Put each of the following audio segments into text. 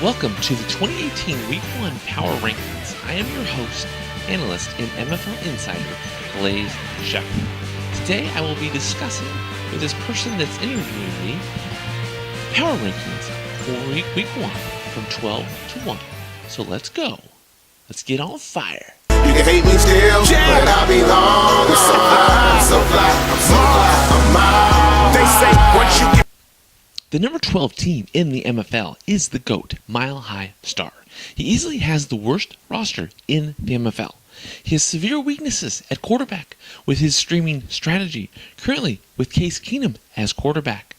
Welcome to the 2018 Week 1 Power Rankings. I am your host, analyst and MFL insider, Blaze Scheffler. Today I will be discussing with this person that's interviewing me Power Rankings for Week 1 from 12 to 1. So let's go. Let's get on fire. You can hate me still, but I'll be long. I'm so fly, I'm out. They say once you get... The number 12 team in the MFL is the GOAT, Mile High Star. He easily has the worst roster in the MFL. He has severe weaknesses at quarterback with his streaming strategy, currently with Case Keenum as quarterback.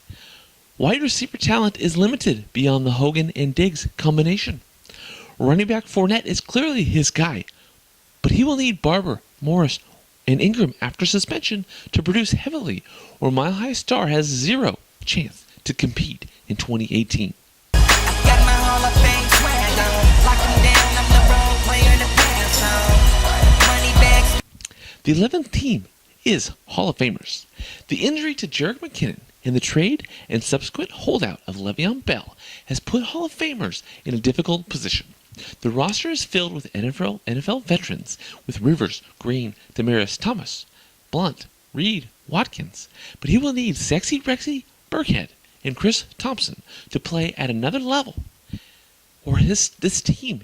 Wide receiver talent is limited beyond the Hogan and Diggs combination. Running back Fournette is clearly his guy, but he will need Barber, Morris, and Ingram after suspension to produce heavily, or Mile High Star has zero chance to compete in 2018. The 11th team is Hall of Famers. The injury to Jerick McKinnon and the trade and subsequent holdout of Le'Veon Bell has put Hall of Famers in a difficult position. The roster is filled with NFL veterans with Rivers, Green, Demaryius Thomas, Blunt, Reed, Watkins, but he will need Sexy Rexy Burkhead and Chris Thompson to play at another level, or this team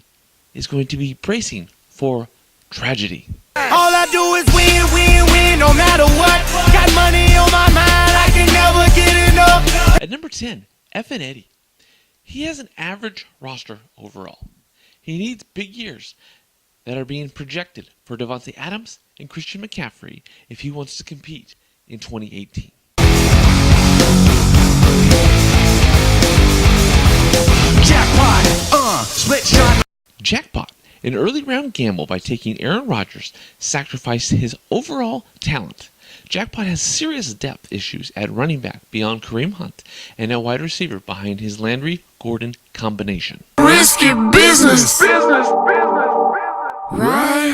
is going to be bracing for tragedy. All I do is win, win, win, no matter what. Got money on my mind, I can never get enough. At number 10, F and Eddie. He has an average roster overall. He needs big years that are being projected for Devontae Adams and Christian McCaffrey if he wants to compete in 2018. Jackpot, split shot. Jackpot, an early round gamble by taking Aaron Rodgers, sacrificed his overall talent. Jackpot has serious depth issues at running back beyond Kareem Hunt and at wide receiver behind his Landry-Gordon combination. Risky business. Right?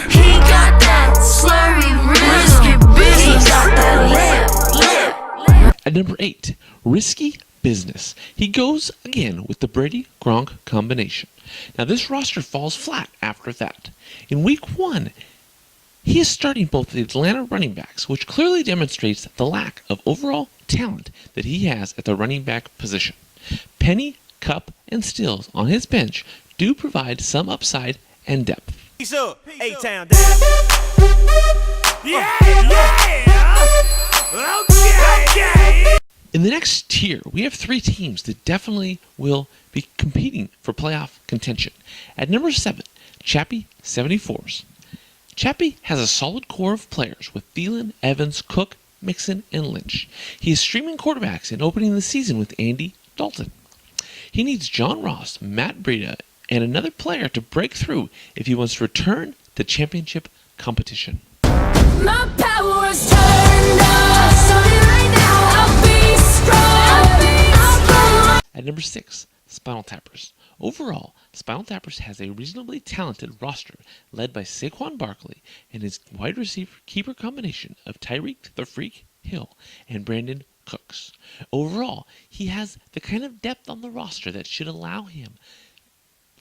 He got that slurry risky business. He got that lip. At number 8, Risky Business. He goes again with the Brady-Gronk combination. Now this roster falls flat after that. In Week 1, he is starting both the Atlanta running backs, which clearly demonstrates the lack of overall talent that he has at the running back position. Penny, Cup, and Stills on his bench do provide some upside and depth. Peace up, A-Town down. Okay. In the next tier, we have 3 teams that definitely will be competing for playoff contention. At number 7, Chappy 74s. Chappy has a solid core of players with Thielen, Evans, Cook, Mixon, and Lynch. He is streaming quarterbacks and opening the season with Andy Dalton. He needs John Ross, Matt Breida, and another player to break through if he wants to return to championship competition. My power is turned up, so right now I'll be strong. At number 6, Spinal Tappers. Overall, Spinal Tappers has a reasonably talented roster led by Saquon Barkley and his wide receiver keeper combination of Tyreek the Freak Hill and Brandon Cooks. Overall, he has the kind of depth on the roster that should allow him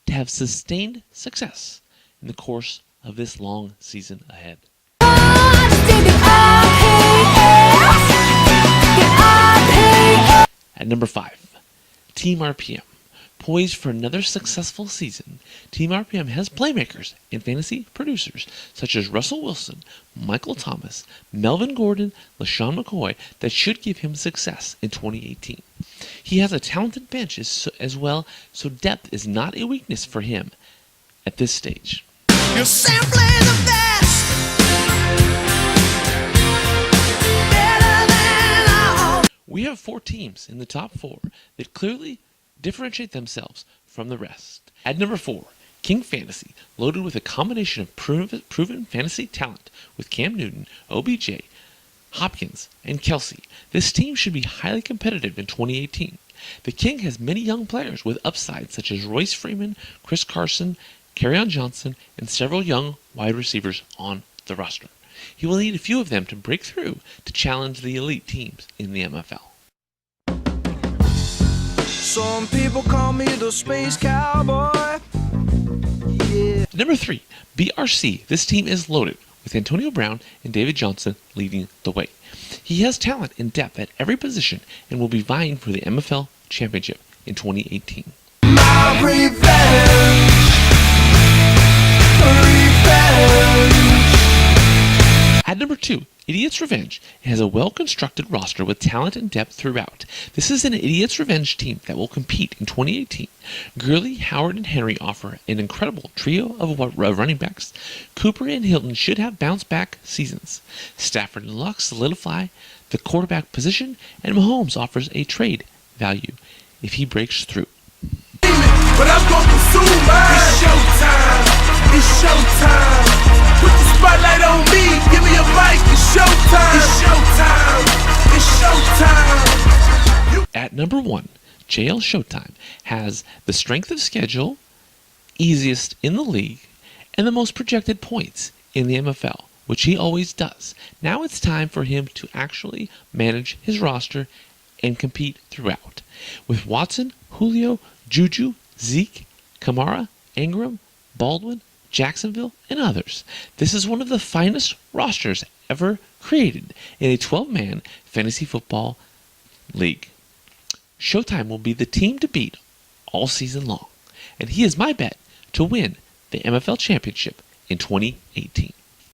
to have sustained success in the course of this long season ahead. At number 5, Team RPM. Poised for another successful season, Team RPM has playmakers and fantasy producers such as Russell Wilson, Michael Thomas, Melvin Gordon, LaShawn McCoy that should give him success in 2018. He has a talented bench as well, so depth is not a weakness for him at this stage. You're simply the best. Better than all. We have 4 teams in the top 4 that clearly differentiate themselves from the rest. At number 4, King Fantasy, loaded with a combination of proven fantasy talent with Cam Newton, OBJ, Hopkins, and Kelsey. This team should be highly competitive in 2018. The King has many young players with upside such as Royce Freeman, Chris Carson, Kerryon Johnson, and several young wide receivers on the roster. He will need a few of them to break through to challenge the elite teams in the MFL. Some people call me the space cowboy. Yeah. Number 3, BRC. This team is loaded, with Antonio Brown and David Johnson leading the way. He has talent and depth at every position and will be vying for the MFL championship in 2018. My revenge. At number 2, Idiot's Revenge. It has a well-constructed roster with talent and depth throughout. This is an Idiot's Revenge team that will compete in 2018. Gurley, Howard, and Henry offer an incredible trio of running backs. Cooper and Hilton should have bounce-back seasons. Stafford and Luck solidify the quarterback position, and Mahomes offers a trade value if he breaks through. But I'm gonna pursue mine. It's showtime. It's showtime. Put the spotlight on me. Give me a mic. It's showtime. It's showtime. It's showtime. At number 1, JL Showtime has the strength of schedule, easiest in the league, and the most projected points in the MFL, which he always does. Now it's time for him to actually manage his roster and compete throughout. With Watson, Julio, Juju, Zeke, Kamara, Ingram, Baldwin, Jacksonville, and others. This is one of the finest rosters ever created in a 12-man fantasy football league. Showtime will be the team to beat all season long, and he is my bet to win the MFL championship in 2018.